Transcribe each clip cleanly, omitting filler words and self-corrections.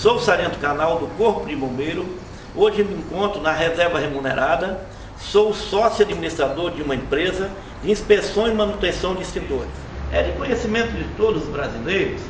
Sou o sargento canal do Corpo de Bombeiro. Hoje me encontro na reserva remunerada. Sou sócio administrador de uma empresa de inspeção e manutenção de extintores. É de conhecimento de todos os brasileiros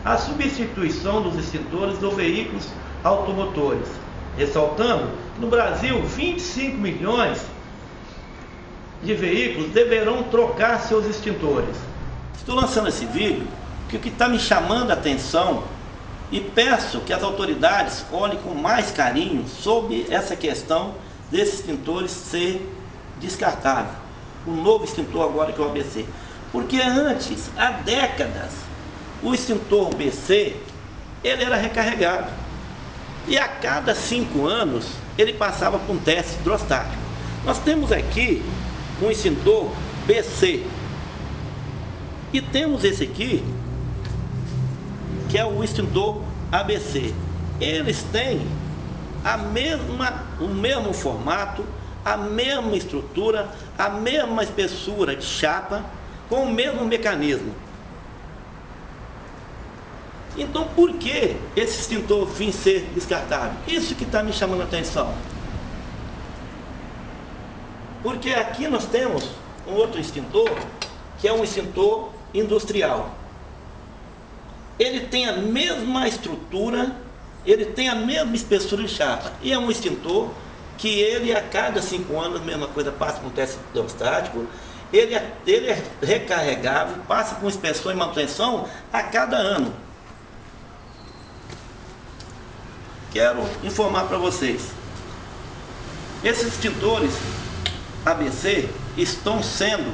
a substituição dos extintores dos veículos automotores. Ressaltando, no Brasil, 25 milhões de veículos deverão trocar seus extintores. Estou lançando esse vídeo porque o que está me chamando a atenção, e peço que as autoridades olhem com mais carinho sobre essa questão desses extintores ser descartável. O novo extintor agora que é o ABC. Porque antes, há décadas, o extintor BC, ele era recarregado. E a cada 5 anos, ele passava por um teste hidrostático. Nós temos aqui um extintor BC. E temos esse aqui, que é o extintor ABC. Eles têm o mesmo formato, a mesma estrutura, a mesma espessura de chapa, com o mesmo mecanismo. Então, por que esse extintor vem ser descartável? Isso que está me chamando a atenção. Porque aqui nós temos um outro extintor, que é um extintor industrial. Ele tem a mesma estrutura, ele tem a mesma espessura de chapa. E é um extintor que ele, a cada 5 anos, a mesma coisa, passa por um teste hidrostático. Ele é recarregável, passa por inspeção e manutenção a cada ano. Quero informar para vocês, esses extintores ABC estão sendo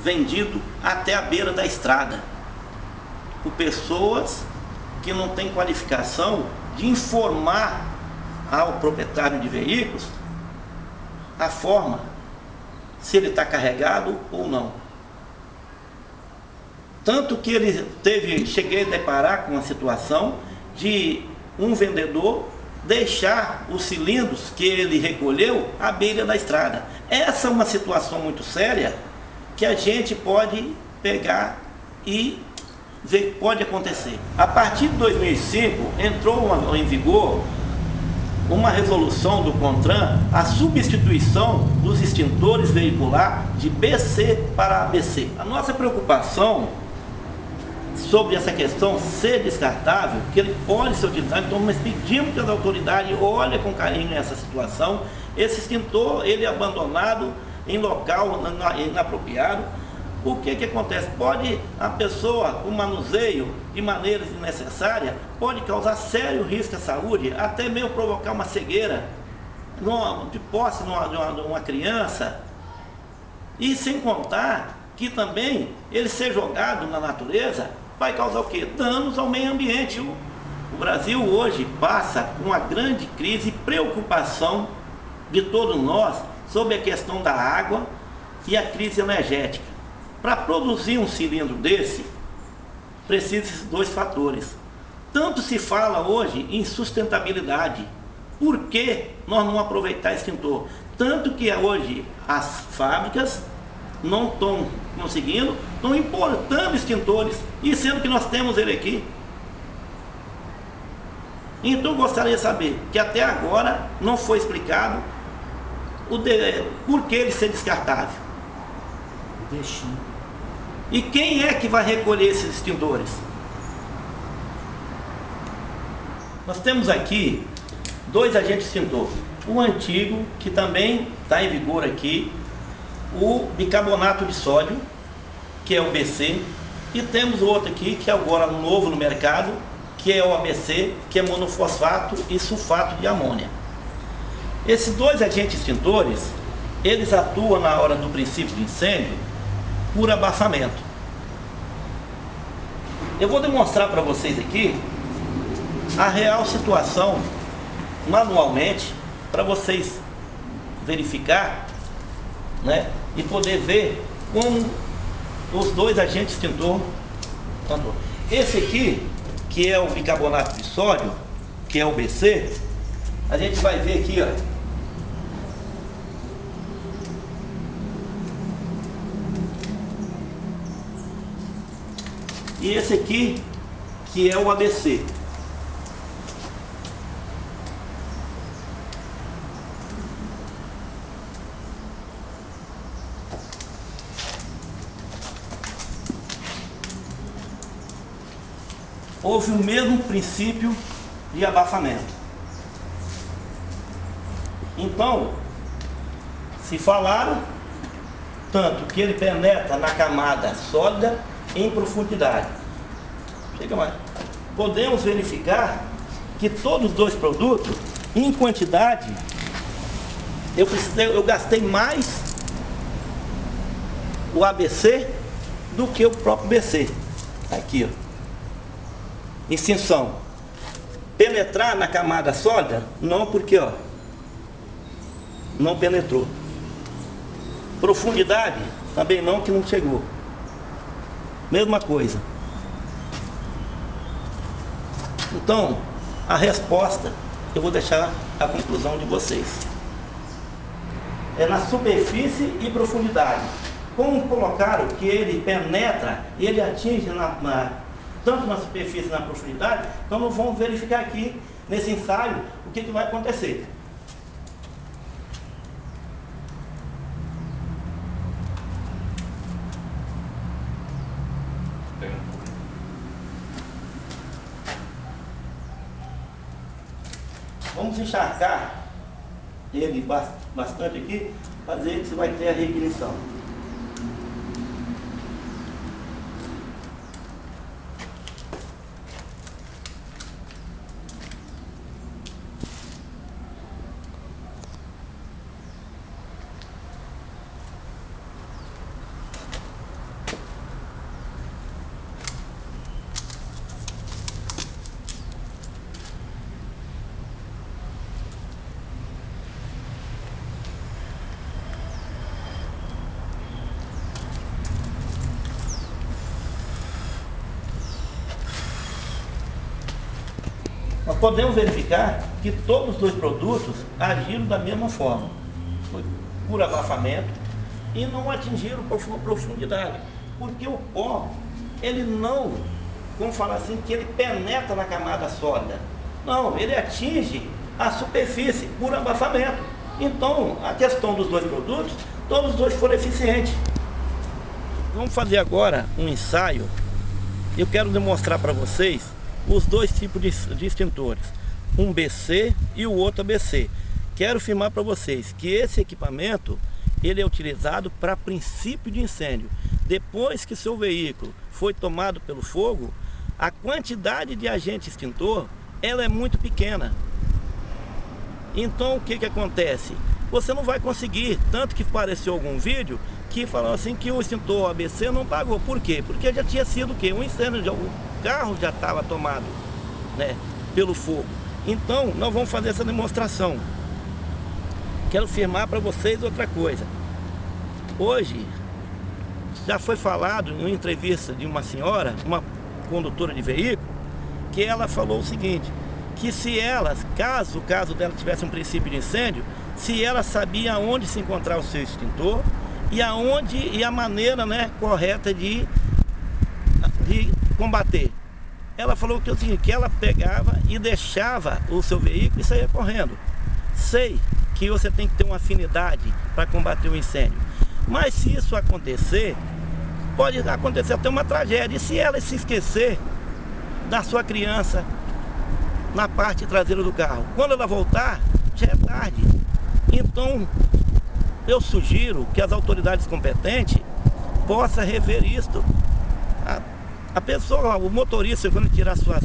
vendidos até a beira da estrada, por pessoas que não têm qualificação de informar ao proprietário de veículos a forma, se ele está carregado ou não. Tanto que cheguei a deparar com uma situação de um vendedor deixar os cilindros que ele recolheu à beira da estrada. Essa é uma situação muito séria que a gente pode pegar e ver que pode acontecer. A partir de 2005 entrou em vigor uma resolução do CONTRAN, a substituição dos extintores veicular de BC para ABC. A nossa preocupação sobre essa questão ser descartável, que ele pode ser utilizado, então nós pedimos que as autoridades olhem com carinho nessa situação. Esse extintor, ele é abandonado em local inapropriado. O que acontece? Pode a pessoa, o manuseio de maneira desnecessária, pode causar sério risco à saúde, até mesmo provocar uma cegueira de posse de uma criança. E sem contar que também ele ser jogado na natureza vai causar o quê? Danos ao meio ambiente. O Brasil hoje passa uma grande crise e preocupação de todos nós sobre a questão da água e a crise energética. Para produzir um cilindro desse, precisa desses 2 fatores. Tanto se fala hoje em sustentabilidade. Por que nós não aproveitar extintor? Tanto que hoje as fábricas não estão conseguindo, estão importando extintores, e sendo que nós temos ele aqui. Então eu gostaria de saber, que até agora não foi explicado por que ele ser descartável. E quem é que vai recolher esses extintores? Nós temos aqui 2 agentes extintor. O antigo, que também está em vigor aqui, o bicarbonato de sódio, que é o BC, e temos outro aqui, que é agora novo no mercado, que é o ABC, que é monofosfato e sulfato de amônia. Esses 2 agentes extintores, eles atuam na hora do princípio de incêndio por abafamento. Eu vou demonstrar para vocês aqui a real situação manualmente, para vocês verificar, né, e poder ver como os 2 agentes extintor. Esse aqui, que é o bicarbonato de sódio, que é o BC, a gente vai ver aqui, ó. E esse aqui, que é o ABC. houve o mesmo princípio de abafamento. Então, se falaram tanto que ele penetra na camada sólida em profundidade. Chega mais. Podemos verificar que todos os dois produtos, em quantidade, eu gastei mais o ABC do que o próprio BC. Aqui, ó. Extinção. Penetrar na camada sólida, não, porque, ó, não penetrou. Profundidade, também não, que não chegou. Mesma coisa. Então, a resposta, eu vou deixar a conclusão de vocês. É na superfície e profundidade. Como colocaram que ele penetra, ele atinge tanto na superfície e na profundidade, então nós vamos verificar aqui, nesse ensaio, o que vai acontecer. Vamos encharcar ele bastante aqui, fazer que você vai ter a reignição. Nós podemos verificar que todos os dois produtos agiram da mesma forma. Foi por abafamento e não atingiram profundidade. Porque o pó, ele não, vamos falar assim, que ele penetra na camada sólida. Não, ele atinge a superfície por abafamento. Então, a questão dos dois produtos, todos os dois foram eficientes. Vamos fazer agora um ensaio. Eu quero demonstrar para vocês os dois tipos de extintores, um BC e o outro ABC. Quero afirmar para vocês que esse equipamento, ele é utilizado para princípio de incêndio. Depois que seu veículo foi tomado pelo fogo, a quantidade de agente extintor, ela é muito pequena. Então o que acontece? Você não vai conseguir, tanto que apareceu algum vídeo que falou assim que o extintor ABC não pagou. Por quê? Porque já tinha sido o quê? Um incêndio, o carro já estava tomado, né, pelo fogo. Então nós vamos fazer essa demonstração. Quero afirmar para vocês outra coisa. Hoje já foi falado em uma entrevista de uma senhora, uma condutora de veículo, que ela falou o seguinte, que se ela, caso o caso dela tivesse um princípio de incêndio, se ela sabia onde se encontrar o seu extintor e a maneira, né, correta de combater. Ela falou que, que ela pegava e deixava o seu veículo e saía correndo. Sei que você tem que ter uma afinidade para combater o incêndio, mas se isso acontecer, pode acontecer até uma tragédia. E se ela se esquecer da sua criança na parte traseira do carro, quando ela voltar, já é tarde. Então eu sugiro que as autoridades competentes possam rever isto. A pessoa, o motorista, quando tirar sua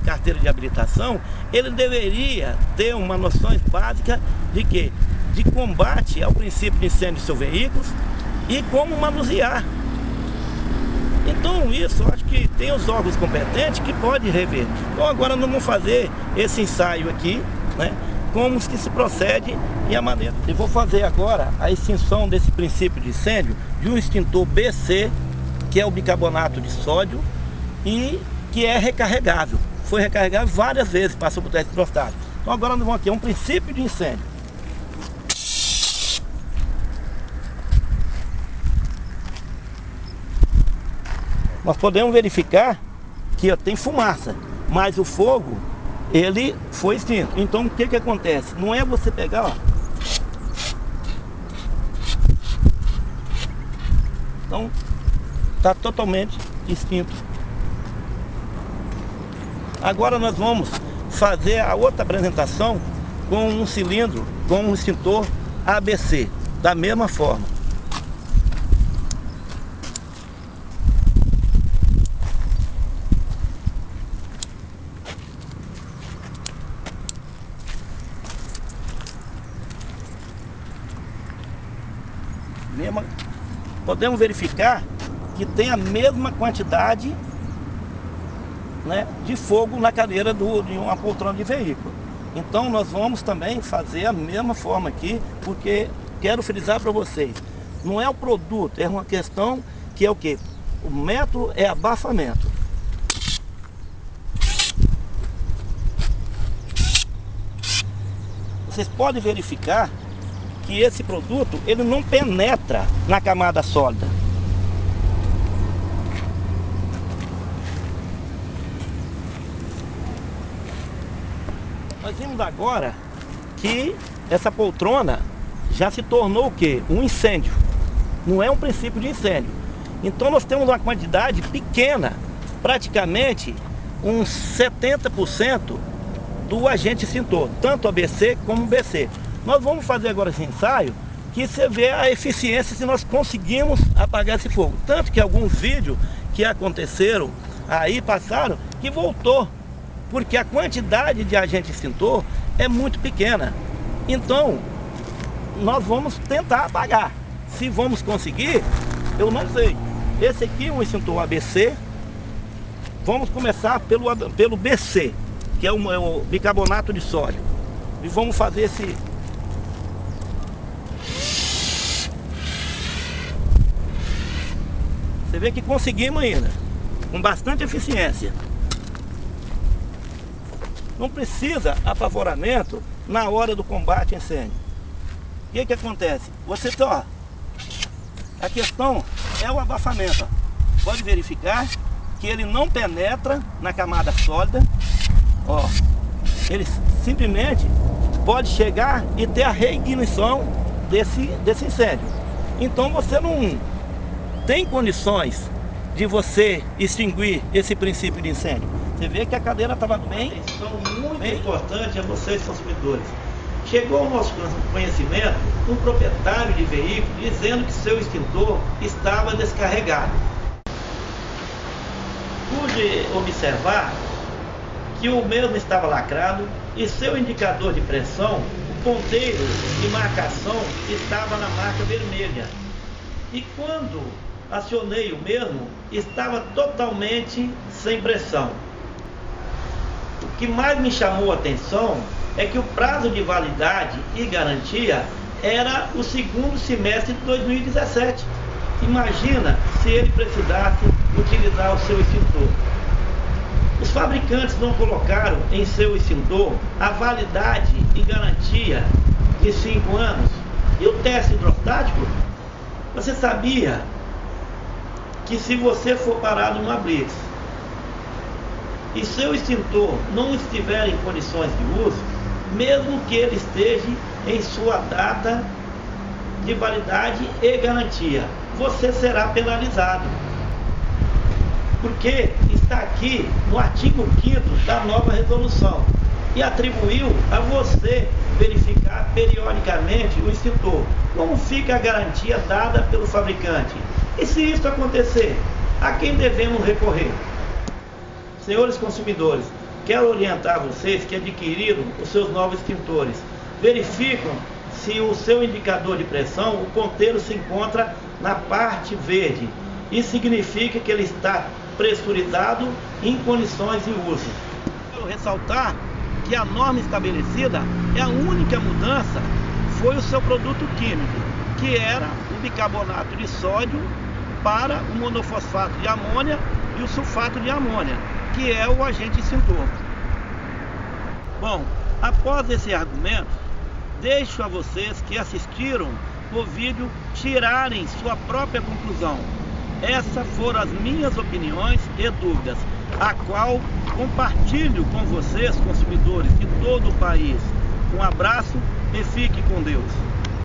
carteira de habilitação, ele deveria ter uma noção básica de quê? De combate ao princípio de incêndio de seus veículos e como manusear. Então isso, acho que tem os órgãos competentes que podem rever. Então agora nós vamos fazer esse ensaio aqui, né? Como que se procede e a maneira. Eu vou fazer agora a extinção desse princípio de incêndio de um extintor BC, que é o bicarbonato de sódio e que é recarregável. Foi recarregável várias vezes, passou por teste prostático. Então agora nós vamos aqui, é um princípio de incêndio. Nós podemos verificar que ó, tem fumaça, mas o fogo, ele foi extinto. Então o que acontece? Não é você pegar, ó, então está totalmente extinto. Agora nós vamos fazer a outra apresentação com um cilindro, com um extintor ABC, da mesma forma. Podemos verificar que tem a mesma quantidade, né, de fogo na cadeira de uma poltrona de veículo. Então nós vamos também fazer a mesma forma aqui, porque quero frisar para vocês, não é o produto, é uma questão que é o que? O método é abafamento. Vocês podem verificar que esse produto, ele não penetra na camada sólida. Nós vimos agora que essa poltrona já se tornou o quê? Um incêndio. Não é um princípio de incêndio. Então nós temos uma quantidade pequena, praticamente uns 70% do agente extintor, tanto ABC como BC. Nós vamos fazer agora esse ensaio, que você vê a eficiência se nós conseguimos apagar esse fogo. Tanto que alguns vídeos que aconteceram aí, passaram, que voltou, porque a quantidade de agente extintor é muito pequena. Então, nós vamos tentar apagar. Se vamos conseguir, eu não sei. Esse aqui é um extintor ABC. Vamos começar pelo BC, que é o bicarbonato de sódio. E vamos fazer esse... Você vê que conseguimos ainda, com bastante eficiência. Não precisa apavoramento na hora do combate a incêndio. O que acontece? Você ó, a questão é o abafamento. Ó. Pode verificar que ele não penetra na camada sólida. Ó, ele simplesmente pode chegar e ter a reignição desse incêndio. Então você não tem condições de você extinguir esse princípio de incêndio. Você vê que a cadeira estava bem. Atenção muito importante a vocês, consumidores. Chegou ao nosso conhecimento um proprietário de veículo dizendo que seu extintor estava descarregado. Pude observar que o mesmo estava lacrado e seu indicador de pressão, o ponteiro de marcação, estava na marca vermelha. E quando acionei o mesmo, estava totalmente sem pressão. O que mais me chamou a atenção é que o prazo de validade e garantia era o segundo semestre de 2017. Imagina se ele precisasse utilizar o seu extintor. Os fabricantes não colocaram em seu extintor a validade e garantia de 5 anos. E o teste hidrostático? Você sabia que se você for parado numa blitz e seu extintor não estiver em condições de uso, mesmo que ele esteja em sua data de validade e garantia, você será penalizado. Porque está aqui no artigo 5º da nova resolução e atribuiu a você verificar periodicamente o extintor. Como fica a garantia dada pelo fabricante? E se isso acontecer, a quem devemos recorrer? Senhores consumidores, quero orientar vocês que adquiriram os seus novos extintores. Verificam se o seu indicador de pressão, o ponteiro, se encontra na parte verde. Isso significa que ele está pressurizado em condições de uso. Quero ressaltar que a norma estabelecida é a única mudança, foi o seu produto químico, que era o bicarbonato de sódio para o monofosfato de amônia e o sulfato de amônia, que é o agente extintor. Bom, após esse argumento, deixo a vocês que assistiram o vídeo tirarem sua própria conclusão. Essas foram as minhas opiniões e dúvidas, a qual compartilho com vocês, consumidores de todo o país. Um abraço e fique com Deus.